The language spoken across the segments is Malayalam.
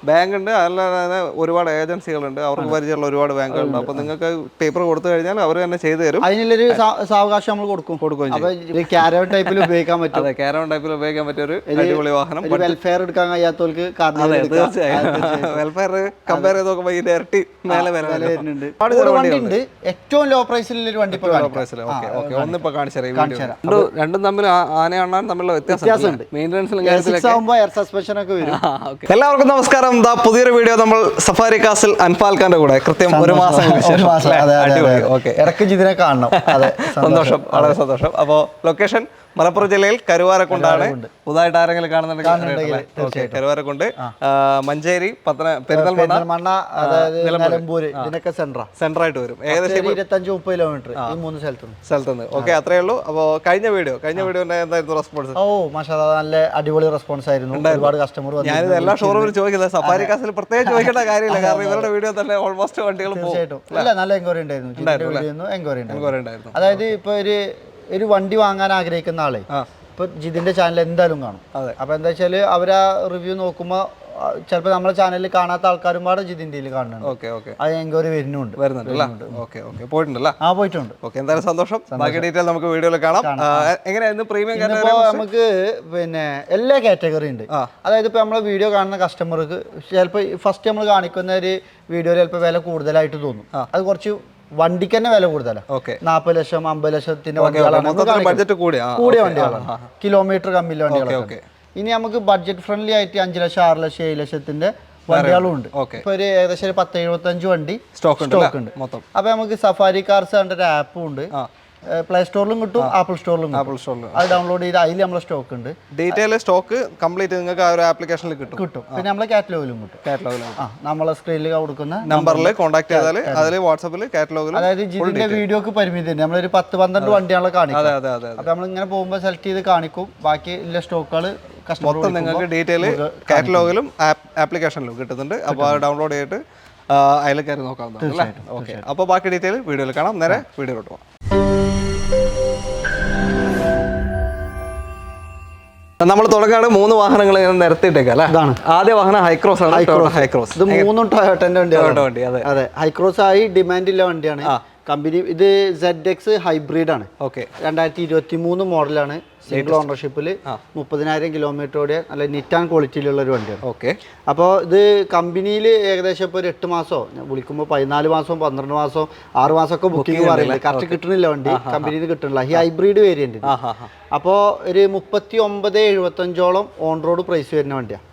ബാങ്ക് ഉണ്ട്, അല്ലാതെ ഒരുപാട് ഏജൻസികളുണ്ട്, അവർക്ക് പരിചയമുള്ള ഒരുപാട് ബാങ്കുകളുണ്ട്. അപ്പോൾ നിങ്ങൾക്ക് പേപ്പർ കൊടുത്തു കഴിഞ്ഞാൽ അവർ തന്നെ ചെയ്തു തരും. അതിനുള്ളൊരു സാവകാശം നമ്മൾ കൊടുക്കും. കാരവൻ ടൈപ്പിൽ ഉപയോഗിക്കാൻ പറ്റും. അതെ, കാരവൻ ടൈപ്പിൽ ഉപയോഗിക്കാൻ പറ്റിയ ഒരു അടിപൊളി വാഹനം. വെൽഫെയർ എടുക്കാൻ കഴിയാത്തവർക്ക് തീർച്ചയായും വെൽഫെയർ കമ്പയർ ചെയ്ത് നോക്കുമ്പോൾ ഇതിന്റെ ഇരട്ടി മേലെ വില വരുന്നുണ്ട്. വണ്ടി ഉണ്ട്, ഏറ്റവും ലോ പ്രൈസിലുള്ള ഒരു വണ്ടി ഒന്നിപ്പോ കാണിച്ചു. രണ്ടും തമ്മിൽ ആന കാണാൻ തമ്മിലുള്ള വ്യത്യാസമുണ്ട്. മെയിൻ്റനൻസിലും എയർ സസ്പെൻഷൻ ഒക്കെ വരും. എല്ലാവർക്കും നമസ്കാരം. പുതിയൊരു വീഡിയോ നമ്മൾ സഫാരി കാസിൽ അൻഫാൽഖാന്റെ കൂടെ കൃത്യം ഒരു മാസം ഇടയ്ക്ക് ജിതിനെ കാണണം. സന്തോഷം, വളരെ സന്തോഷം. അപ്പോൾ ലൊക്കേഷൻ മലപ്പുറം ജില്ലയിൽ കരുവാരക്കുണ്ടാണ്. പുതുതായിട്ട് ആരെങ്കിലും കാണുന്നുണ്ടെങ്കിൽ കരുവാരക്കുണ്ട്, മഞ്ചേരി, പെരിന്തൽമണ്ണ, നിലമ്പൂർ സെന്ററായിട്ട് വരും. ഏകദേശം 25-30 കിലോമീറ്റർ ഈ 3 സ്ഥലത്തുനിന്ന്. ഓക്കെ, അത്രേ ഉള്ളൂ. അപ്പോൾ കഴിഞ്ഞ വീഡിയോന്റെ എന്തായിരുന്നു റെസ്പോൺസ്? നല്ല അടിപൊളി റെസ്പോൺസ് ആയിരുന്നു. ഒരുപാട് കസ്റ്റമർ. ഞാനിത് എല്ലാ ഷോറൂമിലും ചോദിക്കുന്നത്, സഫാരി കാസിൽ പ്രത്യേകിച്ച് ചോദിക്കേണ്ട കാര്യമില്ല, കാരണം ഇവരുടെ വീഡിയോ തന്നെ ഓൾമോസ്റ്റ് വണ്ടികൾ നല്ല എൻക്വയറി ഉണ്ടായിരുന്നു. അതായത് ഇപ്പൊ ഒരു വണ്ടി വാങ്ങാൻ ആഗ്രഹിക്കുന്ന ആളെ ഇപ്പൊ ജിതിന്റെ ചാനൽ എന്തായാലും കാണും. അപ്പൊ എന്താ വെച്ചാല് അവരാ റിവ്യൂ നോക്കുമ്പോ ചിലപ്പോൾ നമ്മളെ ചാനലിൽ കാണാത്ത ആൾക്കാരും പാടെ ജിതിന്റെ കാണുന്നുണ്ട്. അത് എൻക്വയറി വരുന്നുണ്ട്. പോയിട്ടുണ്ടല്ലോ? പോയിട്ടുണ്ട്. എന്തായാലും സന്തോഷം. ബാക്കി ഡീറ്റെയിൽ നമുക്ക് വീഡിയോയിൽ കാണാം. എങ്ങനെയായിരുന്നു പ്രീമിയം? നമുക്ക് പിന്നെ എല്ലാ കാറ്റഗറി ഉണ്ട്. അതായത് ഇപ്പൊ നമ്മളെ വീഡിയോ കാണുന്ന കസ്റ്റമർക്ക് ചിലപ്പോൾ ഫസ്റ്റ് നമ്മൾ കാണിക്കുന്ന ഒരു വീഡിയോയിൽ ചിലപ്പോൾ വില കൂടുതലായിട്ട് തോന്നും. അത് കുറച്ച് വണ്ടിക്ക് തന്നെ വില കൂടുതലാണ്. 40 ലക്ഷം 50 ലക്ഷത്തിന്റെ കൂടിയ വണ്ടികളാണ്, കിലോമീറ്റർ കമ്മിയുള്ള വണ്ടികളൊക്കെ. ഇനി നമുക്ക് ബഡ്ജറ്റ് ഫ്രണ്ട്ലി ആയിട്ട് 5 ലക്ഷം 6 ലക്ഷം 7 ലക്ഷത്തിന്റെ വണ്ടികളും ഉണ്ട്. ഇപ്പൊ ഒരു ഏകദേശം 10-75 വണ്ടി സ്റ്റോക്ക് ഉണ്ട്. അപ്പൊ നമുക്ക് സഫാരി കാർസ് ഒരു ആപ്പും ഉണ്ട്. പ്ലേ സ്റ്റോറിലും കിട്ടും, ആപ്പിൾ സ്റ്റോറിലും. അത് ഡൗൺലോഡ് ചെയ്ത് അതിൽ നമ്മളെ സ്റ്റോക്ക് ഉണ്ട്. ഡീറ്റെയിൽ സ്റ്റോക്ക് കംപ്ലീറ്റ് നിങ്ങൾക്ക് ആ ഒരു ആപ്ലിക്കേഷനിൽ കിട്ടും. പിന്നെ നമ്മളെ കാറ്റലോഗിലും കിട്ടും. നമ്മളെ സ്ക്രീനിൽ കൊടുക്കുന്ന നമ്പറിൽ കോൺടാക്ട് ചെയ്താൽ അതിൽ വാട്സാപ്പിൽ കാറ്റലോഗിൽ, അതായത് ജിതിന്റെ വീഡിയോക്ക് പരിമിതി ഉണ്ട്. നമ്മളൊരു 10-12 വണ്ടികളെ കാണിക്കും. അപ്പൊ നമ്മൾ ഇങ്ങനെ പോകുമ്പോൾ സെലക്ട് ചെയ്ത് കാണിക്കും. ബാക്കി എല്ലാ സ്റ്റോക്കുകൾ മൊത്തം നിങ്ങൾക്ക് ഡീറ്റെയിൽ കാറ്റലോഗിലും ആപ്ലിക്കേഷനിലും കിട്ടുന്നുണ്ട്. അപ്പോൾ അത് ഡൗൺലോഡ് ചെയ്തിട്ട് അതിൽ കയറി നോക്കാവുന്നതാണ്. ഓക്കെ, അപ്പോൾ ബാക്കി ഡീറ്റെയിൽ വീഡിയോയിൽ കാണാം. നേരെ വീഡിയോയിലോട്ട് പോകാം. നമ്മൾ തുടങ്ങാണ് 3 വാഹനങ്ങൾ നിരത്തിയിട്ടേക്കാം അല്ലേ? ആദ്യ വാഹനം ഹൈക്രോസ് ആണ്. ഹൈക്രോസ് ഇത് 3 ടൊയോട്ടന്റെ വണ്ടി. അതെ, ഹൈക്രോസ് ആയി ഡിമാൻഡ് ഇല്ല വണ്ടിയാണ്. കമ്പനി ഇത് ZX ഹൈബ്രിഡ് ആണ്. 2023 മോഡലാണ്. സിംഗിൾ ഓണർഷിപ്പിൽ 30,000 കിലോമീറ്റർ ഓടിയ നല്ല നീറ്റ് ആൻഡ് ക്വാളിറ്റിയിലുള്ള ഒരു വണ്ടിയാണ്. അപ്പോൾ ഇത് കമ്പനിയിൽ ഏകദേശം ഇപ്പോൾ ഒരു 8 മാസമോ, ഞാൻ വിളിക്കുമ്പോൾ 14 മാസവും 12 മാസവും 6 മാസമൊക്കെ ബുക്കിംഗ് പറയുന്നത്. കറക്റ്റ് കിട്ടണില്ല വണ്ടി, കമ്പനിയിൽ നിന്ന് കിട്ടണില്ല. ഈ ഹൈബ്രിഡ് വേരിയന്റ്. അപ്പോൾ ഒരു 39-75 ഓൺ റോഡ് പ്രൈസ് വരുന്ന വണ്ടിയാണ്.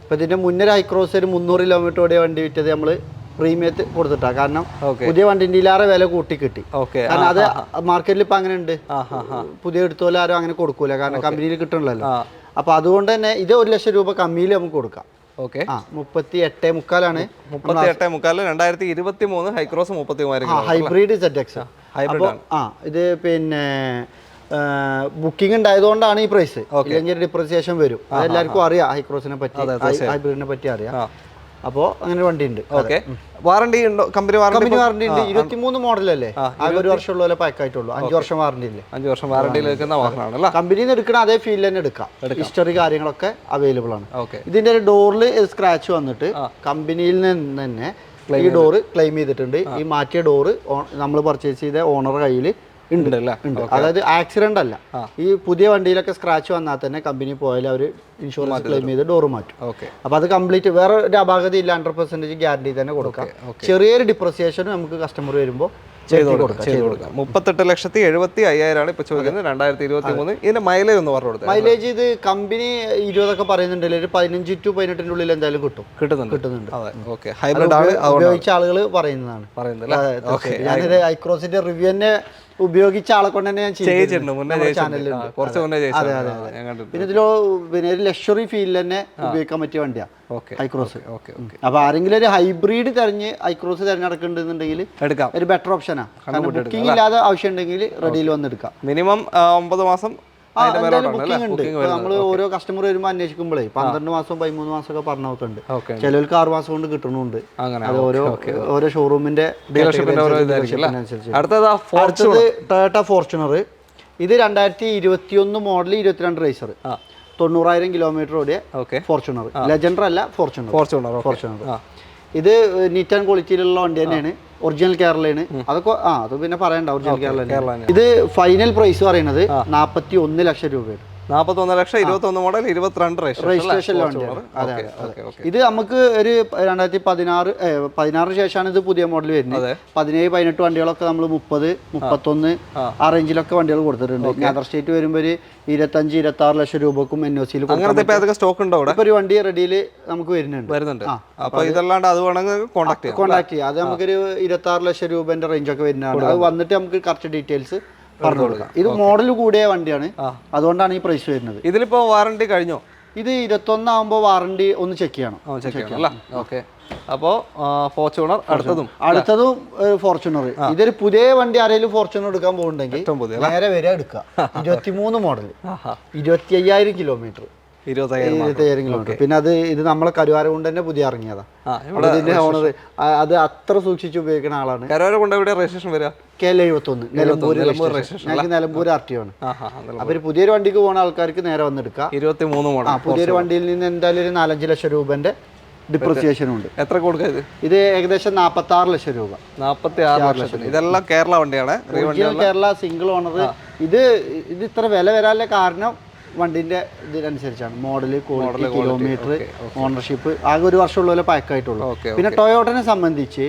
അപ്പോൾ ഇതിന്റെ മുന്നേ ഹൈക്രോസ് ഒരു 300 കിലോമീറ്റർ ഓടിയ വണ്ടി വിറ്റത് നമ്മൾ പ്രീമിയത്ത് കൊടുത്തിട്ടാ. കാരണം പുതിയ വണ്ടിന്റെ വില കൂട്ടി കിട്ടി. കാരണം അത് മാർക്കറ്റിൽ ഇപ്പൊ അങ്ങനെ ഉണ്ട്. പുതിയ എടുത്തോലെ ആരും അങ്ങനെ കൊടുക്കൂല, കാരണം കമ്പനിയിൽ കിട്ടണല്ലോ. അപ്പൊ അതുകൊണ്ട് തന്നെ ഇത് 1 ലക്ഷം രൂപ കമ്മിയിൽ നമുക്ക് കൊടുക്കാം. 38.5 2023 ഹൈക്രോസ് 33,000 ഹൈബ്രിഡ് ZX. ഇത് പിന്നെ ബുക്കിംഗ് ഉണ്ടായതുകൊണ്ടാണ് ഈ പ്രൈസ്. ഇല്ലെങ്കിൽ ഡിപ്രിസിയേഷൻ വരും. അതെല്ലാവർക്കും അറിയാം, ഹൈക്രോസിനെ പറ്റി, ഹൈബ്രിഡിനെ പറ്റി അറിയാം. അപ്പോൾ അങ്ങനെ വണ്ടി ഉണ്ട്. വാറണ്ടി ഉണ്ടോ? കമ്പനി വാറണ്ടി ഉണ്ട്. 23 മോഡലല്ലേ, ആകെ 1 വർഷമുള്ള പാക്കായിട്ടുള്ളൂ. 5 വർഷം വാറണ്ടി ഇല്ലേ? 5 വർഷം വാറണ്ടിയിൽ വെക്കുന്ന വാഹനമാണല്ലോ. കമ്പനിയിൽ നിന്ന് എടുക്കണ അതേ ഫീൽ തന്നെ എടുക്കാം. ഹിസ്റ്ററി കാര്യങ്ങളൊക്കെ അവൈലബിൾ ആണ്. ഇതിന്റെ ഒരു ഡോറിൽ സ്ക്രാച്ച് വന്നിട്ട് കമ്പനിയിൽ നിന്ന് തന്നെ ഈ ഡോറ് ക്ലെയിം ചെയ്തിട്ടുണ്ട്. ഈ മാറ്റിയ ഡോറ് നമ്മൾ പർച്ചേസ് ചെയ്ത ഓണർ കയ്യിൽ ഉണ്ട്. അതായത് ആക്സിഡന്റ് അല്ല. ഈ പുതിയ വണ്ടിയിലൊക്കെ സ്ക്രാച്ച് വന്നാൽ തന്നെ കമ്പനി പോയാൽ അവർ ഇൻഷുറൻസ് ക്ലെയിം ചെയ്ത് ഡോറ് മാറ്റും. അപ്പൊ അത് കംപ്ലീറ്റ് വേറെ ഒരു അപാകത ഇല്ല, 100% ഗ്യാരണ്ടി തന്നെ കൊടുക്കാം. ചെറിയൊരു ഡിപ്രിസിയേഷൻ നമുക്ക് കസ്റ്റമർ വരുമ്പോൾ ചെയ്ത് കൊടുക്കാം. 38,75,000 ഇപ്പൊ ചോദിക്കുന്നത്. 2023. ഇതിന്റെ മൈലേജ് ഒന്ന് പറഞ്ഞു കൊടുത്തത്. മൈലേജ് ഇത് കമ്പനി 20 പറയുന്നുണ്ടല്ലോ, ഒരു 15 to 18 ഉള്ളിൽ എന്തായാലും കിട്ടുന്നുണ്ട്. ഹൈബ്രിഡ് ആണ് ഉപയോഗിച്ച ആളുകൾ പറയുന്നതാണ്. ഞാനിത് ഹൈക്രോസിന്റെ റിവ്യൂ തന്നെ ഉപയോഗിച്ച ആളെ കൊണ്ട് തന്നെ ഞാൻ ചാനലിലുണ്ട്. പിന്നെ ഇതിലോ പിന്നെ ഒരു ലക്ഷറി ഫീൽ തന്നെ ഉപയോഗിക്കാൻ പറ്റിയ വണ്ടിയാണ് ഹൈക്രോസ്. അപ്പൊ ആരെങ്കിലും ഒരു ഹൈബ്രിഡ് തെരഞ്ഞ് ഹൈക്രോസ് തിരഞ്ഞെടുക്കുന്നുണ്ടെങ്കിൽ ഒരു ബെറ്റർ ഓപ്ഷനാണ്. ബുക്കിംഗ് ഇല്ലാതെ ആവശ്യം ഉണ്ടെങ്കിൽ റെഡിയിൽ വന്നെടുക്കാം. മിനിമം 9 മാസം ബുക്കിംഗ് ഉണ്ട്. നമ്മൾ ഓരോ കസ്റ്റമർ വരുമ്പോൾ അന്വേഷിക്കുമ്പോഴേ 12 മാസം 13 മാസം ഒക്കെ പറഞ്ഞൊക്കെ ഉണ്ട്. ചിലർക്ക് 6 മാസം കൊണ്ട് കിട്ടുന്നുണ്ട്. അത് ഓരോ ഷോറൂമിന്റെ അടുത്തത് ടൊയോട്ട ഫോർച്യൂണർ. ഇത് 2021 മോഡൽ 22 റേസർ. 90,000 കിലോമീറ്റർ ഓടിയ ഫോർച്യൂണർ. ലെജൻഡർ അല്ല, ഫോർച്യൂണർ. ഇത് നീറ്റ് ആൻഡ് ക്വാളിറ്റിയിലുള്ള വണ്ടി തന്നെയാണ്. ഒറിജിനൽ കേരളയാണ്. അതൊക്കെ അത് പിന്നെ പറയണ്ട, ഒറിജിനൽ കേരള. ഇത് ഫൈനൽ പ്രൈസ് പറയുന്നത് 41 ലക്ഷം രൂപയാണ്. 41 ലക്ഷം, 21 മോഡൽ, 22 രജിസ്ട്രേഷൻ വണ്ടിയാണ്. ഇത് നമുക്ക് ഒരു 2016 ശേഷമാണ് ഇത് പുതിയ മോഡൽ വരുന്നത്. 17-18 വണ്ടികളൊക്കെ നമ്മൾ 30-31 ആ റേഞ്ചിലൊക്കെ വണ്ടികൾ കൊടുത്തിട്ടുണ്ട്. അതർ സ്റ്റേറ്റ് വരുമ്പോൾ ഒരു 25-26 ലക്ഷം രൂപക്കും NOC സ്റ്റോക്ക് ഉണ്ടോ? ഒരു വണ്ടി റെഡിയിൽ നമുക്ക് വരുന്നുണ്ട്. അപ്പൊ ഇതല്ലാണ്ട് അത് വേണമെങ്കിൽ കോൺടാക്ട് ചെയ്യാം. അത് നമുക്കൊരു 26 ലക്ഷം രൂപന്റെ റേഞ്ച് ഒക്കെ വരുന്നതാണ്. അത് വന്നിട്ട് നമുക്ക് കറക്റ്റ് ഡീറ്റെയിൽസ് പറഞ്ഞു കൊടുക്കാം. ഇത് മോഡൽ കൂടിയ വണ്ടിയാണ്, അതുകൊണ്ടാണ് ഈ പ്രൈസ് വരുന്നത്. ഇതിലിപ്പോ വാറണ്ടി കഴിഞ്ഞോ? ഇത് 21 ആകുമ്പോൾ വാറണ്ടി ഒന്ന് ചെക്ക് ചെയ്യണം. അപ്പോ ഫോർച്യൂണർ അടുത്തതും ഫോർച്യൂണർ. ഇതൊരു പുതിയ വണ്ടി ആരെങ്കിലും ഫോർച്യൂണർ എടുക്കാൻ പോകുന്നുണ്ടെങ്കിൽ നേരെ വരെ എടുക്കുക. 23 മോഡൽ, 25,000 കിലോമീറ്റർ. 25,000 കിലോമീറ്റർ. പിന്നെ ഇത് നമ്മളെ കരുവാര കൊണ്ട് തന്നെ പുതിയ ഇറങ്ങിയതാ. ഇതിന്റെ ഓണർ അത് അത്ര സൂക്ഷിച്ച് ഉപയോഗിക്കുന്ന ആളാണ്. KL71 നിലമ്പൂർ. ഞങ്ങൾക്ക് നിലമ്പൂർ RTO ആണ്. അപ്പൊ പുതിയൊരു വണ്ടിക്ക് പോകുന്ന ആൾക്കാർക്ക് നേരെ വന്നെടുക്കാം. 23 മോഡൽ. പുതിയൊരു വണ്ടിയിൽ നിന്ന് എന്തായാലും ഒരു 4-5 ലക്ഷം രൂപന്റെ ഡിപ്രിസിയേഷൻ ഉണ്ട്. എത്ര കൊടുക്കുക? ഇത് ഏകദേശം 46 ലക്ഷം രൂപ. 46 ലക്ഷം. ഇതെല്ലാം കേരള വണ്ടിയാണ്, കേരള സിംഗിൾ ഓണർ. ഇത് ഇത്ര വില വരാനുള്ള കാരണം വണ്ടിന്റെ ഇതിനനുസരിച്ചാണ്. Model, quality, kilometre, ownership. ആകെ ഒരു വർഷമുള്ള പാക്കായിട്ടുള്ളൂ. പിന്നെ ടൊയോട്ടനെ സംബന്ധിച്ച്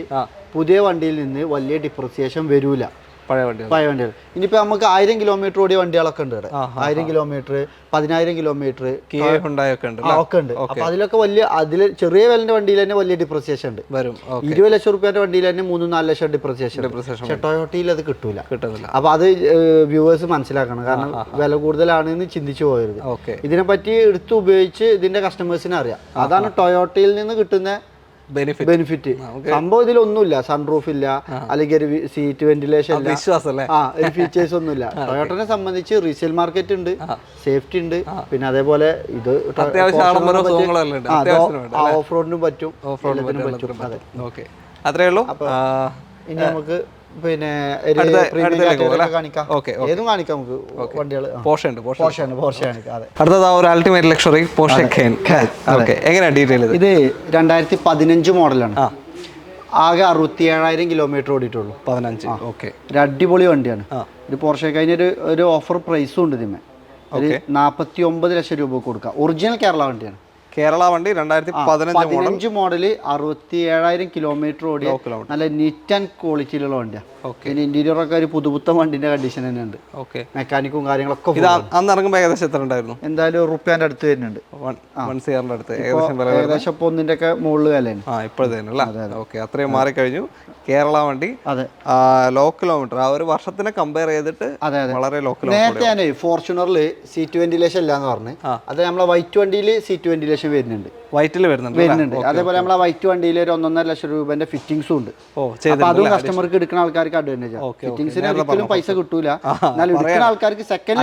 പുതിയ വണ്ടിയിൽ നിന്ന് വലിയ ഡിപ്രിസിയേഷൻ വരൂല. പഴയ വണ്ടികൾ ഇനിയിപ്പോ നമുക്ക് 1000 കിലോമീറ്റർ ഓടിയ വണ്ടികളൊക്കെ ഉണ്ട് ഇവിടെ. 1000 കിലോമീറ്റർ, 10,000 കിലോമീറ്റർ ഒക്കെ ഉണ്ട്. അപ്പൊ അതിലൊക്കെ അതില് ചെറിയ വിലന്റെ വണ്ടിയിൽ തന്നെ വലിയ ഡിപ്രിസിയേഷൻ ഉണ്ട്. 20 ലക്ഷം റുപ്യന്റെ വണ്ടിയിൽ തന്നെ 3-4 ലക്ഷം ഡിപ്രിസിയേഷൻ. പക്ഷെ ടൊയോട്ടയിൽ അത് കിട്ടൂല. അപ്പൊ അത് വ്യൂവേഴ്സ് മനസ്സിലാക്കണം. കാരണം വില കൂടുതലാണെന്ന് ചിന്തിച്ചു പോകരുത്. ഇതിനെപ്പറ്റി എടുത്ത് ഉപയോഗിച്ച് ഇതിന്റെ കസ്റ്റമേഴ്സിനെ അറിയാം. അതാണ് ടൊയോട്ടയിൽ നിന്ന് കിട്ടുന്ന ബെനിഫിറ്റ്. സംഭവം ഇതിലൊന്നുമില്ല. സൺറൂഫ് ഇല്ല, അല്ലെങ്കിൽ ഒരു സീറ്റ് വെന്റിലേഷൻ ഇല്ല, ഒരു ഫീച്ചേഴ്സ് ഒന്നുമില്ല. ടൊയോട്ടനെ സംബന്ധിച്ച് റീസെയിൽ മാർക്കറ്റ് ഉണ്ട്, സേഫ്റ്റി ഉണ്ട്. പിന്നെ അതേപോലെ ഇത് ഓഫ് റോഡിനും പറ്റും. അത്രേ ഉള്ളൂ. ഇനി നമുക്ക് പിന്നെ അൾട്ടിമേറ്റ് ലക്ഷറി പോർഷെ കെയ്ൻ. എങ്ങനെയാണ് ഡീറ്റെയിൽ? ഇത് 2015 മോഡലാണ്. ആകെ 67,000 കിലോമീറ്റർ ഓടിയിട്ടുള്ളൂ. 15. ഒരു അടിപൊളി വണ്ടിയാണ്. ഒരു പോർഷെ കെയ്ന് ഒരു ഓഫർ പ്രൈസും ഉണ്ട്. ഇതിന് 49 ലക്ഷം രൂപ കൊടുക്കാം. ഒറിജിനൽ കേരള വണ്ടിയാണ്. കേരള വണ്ടി 2015 മോഡല്, 67,000 കിലോമീറ്റർ ഓടിയ നല്ല നീറ്റ് ആൻഡ് ക്വാളിറ്റിയിലുള്ള വണ്ടിയാണ്. പിന്നെ ഇന്റീരിയർ ഒക്കെ ഒരു പുതുപുത്തൻ വണ്ടിന്റെ കണ്ടീഷൻ തന്നെ ഉണ്ട്. മെക്കാനിക്കും കാര്യങ്ങളൊക്കെ. അന്ന് ഇറങ്ങുമ്പോൾ ഏകദേശം എത്ര ഉണ്ടായിരുന്നു? എന്തായാലും റുപ്യാന്റെ അടുത്ത് വരുന്നുണ്ട്. ഏകദേശം ഇപ്പൊ 1 ഒക്കെ മുകളിൽ വിലയാണ് ഇപ്പോഴത്തെ. അത്രയും മാറിക്കഴിഞ്ഞു. കേരള വണ്ടി ലോ കിലോമീറ്റർ ആ ഒരു വർഷത്തിനെ കമ്പയർ ചെയ്തിട്ട് വളരെ ലോ കിലോമീറ്റർ. നേരത്തെ ഞാൻ ഫോർച്യൂണറിൽ സീറ്റ് വെന്റിലേഷൻ ഇല്ലാന്ന് പറഞ്ഞു. അത് നമ്മളെ വൈറ്റ് വണ്ടിയിൽ സീറ്റ് വെന്റിലേഷൻ വരുന്നുണ്ട്. വരുന്നുണ്ട്. അതേപോലെ നമ്മളെ വൈറ്റ് വണ്ടിയിൽ ഒരു 1.5 ലക്ഷം രൂപന്റെ ഫിറ്റിംഗ്സും ഉണ്ട്. അപ്പൊ അതും കസ്റ്റമർക്ക് എടുക്കുന്ന ആൾക്കാർക്ക് അഡ്വാൻറ്റേജ് ആണ്. ഫിറ്റിംഗ്സിന് ഒരിക്കലും പൈസ കിട്ടൂല. എന്നാലും എടുക്കുന്ന ആൾക്കാർക്ക് സെക്കൻഡ്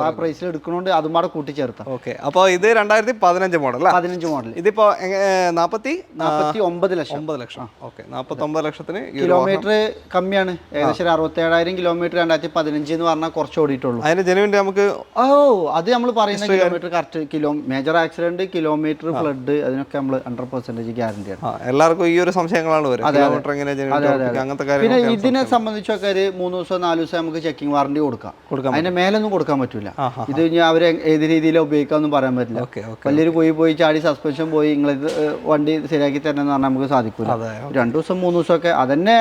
ആ പ്രൈസിൽ എടുക്കണോണ്ട് അതും കൂടെ കൂട്ടിച്ചേർത്താം. അപ്പൊ ഇത് 2015 മോഡൽ. 15 മോഡൽ. ഇതിപ്പോ 49 ലക്ഷം. 49 ലക്ഷത്തിന് കിലോമീറ്റർ കമ്മിയാണ്. ഏകദേശം 67,000 കിലോമീറ്റർ 2015 എന്ന് പറഞ്ഞാൽ കുറച്ച് ഓടിയിട്ടുള്ളൂ. അതിന് ജെനുവിൻ നമുക്ക് അത് നമ്മൾ പറയുന്ന kilometre correct major accident, kilometre, flood, അതിനൊക്കെ നമ്മൾ 100% ഗ്യാരണ്ടിയാണ്. എല്ലാവർക്കും ഈ ഒരു സംശയങ്ങളാണ് വരുന്നത്. പിന്നെ ഇതിനെ സംബന്ധിച്ചൊക്കെ ഒരു 3 ദിവസം 4 ദിവസം നമുക്ക് ചെക്കിംഗ് വാറണ്ടി കൊടുക്കാം. അതിന്റെ മേലൊന്നും കൊടുക്കാൻ പറ്റൂല. ഇത് കഴിഞ്ഞാൽ അവരെ ഏത് രീതിയിൽ ഉപയോഗിക്കാമെന്നും പറയാൻ പറ്റില്ല. വലിയൊരു പോയി ചാടി സസ്പെൻഷൻ പോയി നിങ്ങൾ വണ്ടി ശരിയാക്കി തരണം എന്ന് പറഞ്ഞാൽ നമുക്ക് സാധിക്കൂല. 2 ദിവസം 3 ദിവസമൊക്കെ അതന്നെ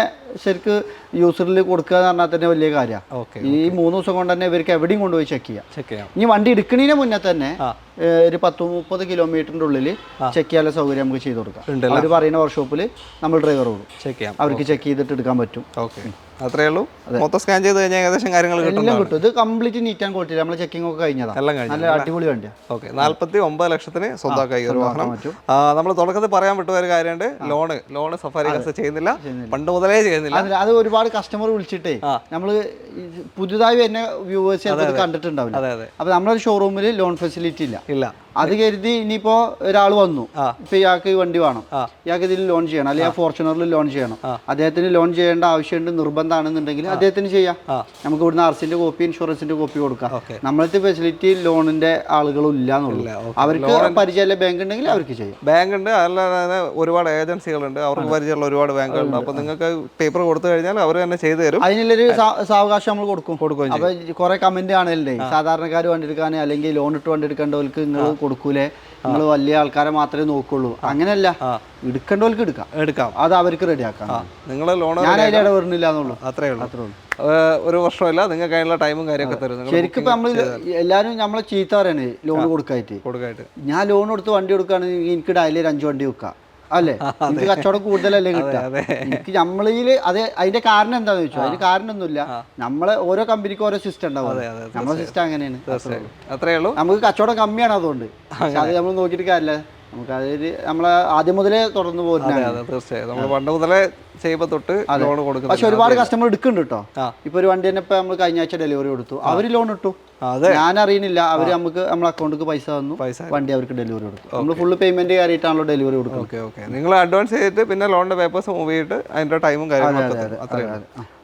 ശരിക്ക് യൂസറിൽ കൊടുക്കുക എന്ന് പറഞ്ഞാൽ തന്നെ വലിയ കാര്യമാണ്. ഈ 3 ദിവസം കൊണ്ട് തന്നെ ഇവർക്ക് എവിടെയും കൊണ്ടുപോയി ചെക്ക് ചെയ്യാം. ഇനി വണ്ടി എടുക്കുന്നതിന് മുന്നേ തന്നെ ഒരു 10-30 കിലോമീറ്ററിന്റെ ഉള്ളിൽ ചെക്ക് ചെയ്യാനുള്ള സൗകര്യം നമുക്ക് ചെയ്ത് കൊടുക്കാം. അവർ പറയുന്ന വർക്ക്ഷോപ്പിൽ നമ്മൾ ഡ്രൈവർ കൊടുക്കും. അവർക്ക് ചെക്ക് ചെയ്തിട്ട് എടുക്കാൻ പറ്റും. അത്രേ ഉള്ളൂ. മൊത്തം സ്കാൻ ചെയ്ത് കഴിഞ്ഞാൽ ഏകദേശം കാര്യങ്ങൾ കിട്ടും. ഇത് കംപ്ലീറ്റ് നീറ്റ് ആൻഡ് ക്വാളിറ്റി. നമ്മൾ ചെക്കിംഗ് ഒക്കെ കഴിഞ്ഞതാണ്. നല്ല അടിപൊളി വണ്ടിയാണ്. 49 ലക്ഷത്തിന് സ്വന്തമാക്കി ഒരു വാഹനം. നമ്മൾ തുടക്കത്തിൽ പറയാൻ വിട്ട ഒരു കാര്യമുണ്ട്. ലോണ് സഫാരി കസ് ചെയ്യുന്നില്ല, പണ്ട് മുതലേ ചെയ്യുന്നില്ല. അത് ഒരുപാട് കസ്റ്റമർ വിളിച്ചിട്ടേ നമ്മള് പുതുതായി വരുന്ന വ്യൂവേഴ്സ് കണ്ടിട്ടുണ്ടാവില്ല. അപ്പൊ നമ്മുടെ ഷോറൂമിൽ ലോൺ ഫെസിലിറ്റി ഇല്ല. അത് കരുതി ഇനിയിപ്പോ ഒരാൾ വന്നു, ഇപ്പൊ ഇയാൾക്ക് ഈ വണ്ടി വേണം, ഇയാൾക്ക് ഇതിൽ ലോൺ ചെയ്യണം, അല്ലെങ്കിൽ ഫോർച്യൂണറിൽ ലോൺ ചെയ്യണം, അദ്ദേഹത്തിന് ലോൺ ചെയ്യേണ്ട ആവശ്യമുണ്ട്, നിർബന്ധമാണെന്നുണ്ടെങ്കിൽ അദ്ദേഹത്തിന് ചെയ്യാം. നമുക്ക് ഇവിടുന്ന് ആർസിന്റെ കോപ്പി, ഇൻഷുറൻസിന്റെ കോപ്പി കൊടുക്കാം. നമ്മളത്തെ ഫെസിലിറ്റി ലോണിന്റെ ആളുകളും ഇല്ല എന്നുള്ളൂ. അവർക്ക് പരിചയമുള്ള ബാങ്ക് ഉണ്ടെങ്കിൽ അവർക്ക് ചെയ്യാം. ബാങ്ക് ഉണ്ട്, അല്ലാതെ ഒരുപാട് ഏജൻസികളുണ്ട്, അവർക്ക് പരിചയമുള്ള ഒരുപാട് ബാങ്കുകളുണ്ട്. അപ്പൊ നിങ്ങൾക്ക് പേപ്പർ കൊടുത്തു കഴിഞ്ഞാൽ അവർ തന്നെ ചെയ്തു തരും. അതിനുള്ളൊരു സാവകാശം നമ്മൾ കൊടുക്കും. അപ്പൊ കുറെ കമന്റ് കാണല്ലേ, സാധാരണക്കാർ വണ്ടി എടുക്കാൻ അല്ലെങ്കിൽ ലോൺ ഇട്ട് വണ്ടി എടുക്കേണ്ടവർക്ക് നിങ്ങൾ കൊടുക്കൂലേ, നിങ്ങൾ വലിയ ആൾക്കാരെ മാത്രമേ നോക്കുള്ളൂ. അങ്ങനെയല്ല, എടുക്കേണ്ടവർക്ക് എടുക്കാം, അത് അവർക്ക് റെഡിയാക്കാം. നിങ്ങൾ ലോൺ ഞാൻ അതിൽ ഇടപെടുന്നില്ല എന്നുള്ളൂ. അത്രേ ഉള്ളൂ. ഒരു വർഷമല്ല, നിങ്ങൾക്ക് അതിനുള്ള ടൈമും കാര്യമൊക്കെ തരും. ശരിക്കും ഇപ്പൊ നമ്മൾ എല്ലാവരും നമ്മളെ ചീത്ത പറയണേ ലോൺ കൊടുക്കായിട്ട്. ഞാൻ ലോൺ കൊടുത്ത് വണ്ടി കൊടുക്കുകയാണെങ്കിൽ എനിക്ക് ഡയലി 5 വണ്ടി വെക്കാം അല്ലേ, എനിക്ക് കച്ചവടം കൂടുതലല്ലേ കിട്ടുക. എനിക്ക് നമ്മളില് അത് അതിന്റെ കാരണം എന്താണെന്ന് വെച്ചാൽ അതിന് കാരണമൊന്നുമില്ല. നമ്മളെ ഓരോ കമ്പനിക്കും ഓരോ സിസ്റ്റം ഉണ്ടാവും. നമ്മളെ സിസ്റ്റം അങ്ങനെയാണ്. അത്രേ ഉള്ളൂ. നമുക്ക് കച്ചവടം കമ്മിയാണ് അതുകൊണ്ട്. അത് നമ്മൾ നോക്കിയിട്ട് കാര്യമില്ല. നമുക്ക് അതായത് നമ്മളെ ആദ്യം മുതലേ തുടർന്ന് പോകുന്നത്. തീർച്ചയായും നമ്മൾ പണ്ട് മുതലേ ചെയ്യുമ്പോൾ തൊട്ട് ലോൺ കൊടുക്കും. പക്ഷെ ഒരുപാട് കസ്റ്റമർ എടുക്കുന്നുണ്ട് കേട്ടോ. ഇപ്പൊ ഒരു വണ്ടി തന്നെ ഇപ്പൊ നമ്മൾ കഴിഞ്ഞ ആഴ്ച ഡെലിവറി കൊടുത്തു, അവര് ലോൺ ഇട്ടു. ഞാൻ അറിയുന്നില്ല, അവര് നമുക്ക് നമ്മളെ അക്കൗണ്ടിൽ പൈസ തന്നു, വണ്ടി അവർക്ക് ഡെലിവറി കൊടുത്തു. നമ്മൾ ഫുള്ള് പേയ്മെന്റ് കാര്യമായിട്ടാണല്ലോ ഡെലിവറി കൊടുക്കും. ഓക്കെ, നിങ്ങൾ അഡ്വാൻസ് ചെയ്തിട്ട് പിന്നെ ലോണിന്റെ പേപ്പേഴ്സ് മൂവ് ചെയ്തിട്ട് അതിന്റെ ടൈമും കാര്യങ്ങളും.